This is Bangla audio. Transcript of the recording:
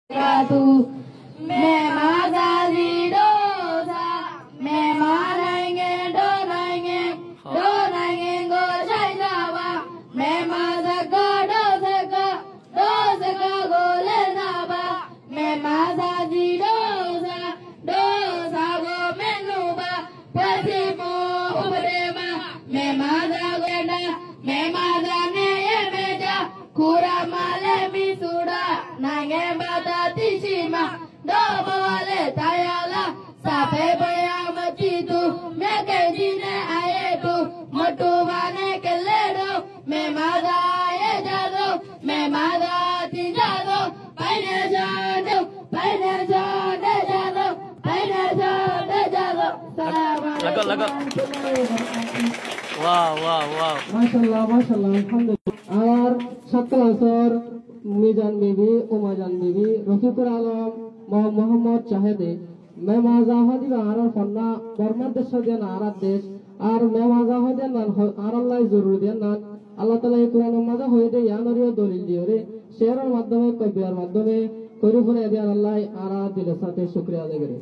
tu me mazazi dosa me manange do nange go shainaba me mazaka dosaka go lenaba me mazazi dosa go menuba pasimu ubrema me mazagenda me mazane yemeja kura male misuda nange bata tishima domo wale tayala sape bayama titu meke jine ayetu motu vane keledo me maza ye jado me maza ti jado paine jado lago wow মাশাআল্লাহ আলহামদুলিল্লাহ আর 17 বছর মিজান বিবি উমাজান বিবি রফিকুল আলম মোহাম্মদ জাহেদে মেমাজাহাদি আর ফন্না বর্মার দেশ দেন আর দেশ আর মেমাজাহাদি নান আর আল্লাহ জরুরি দেন নান আল্লাহ তাআলা এই কোরআন মাঝে হয়ে দেয় ইয়ানরিও দলিল দিওরে শেয়ারের মাধ্যমে কবিয়ার মাধ্যমে করি ফলে দেন আল্লাহ আর দিলের সাথে শুকরিয়া আদায় করে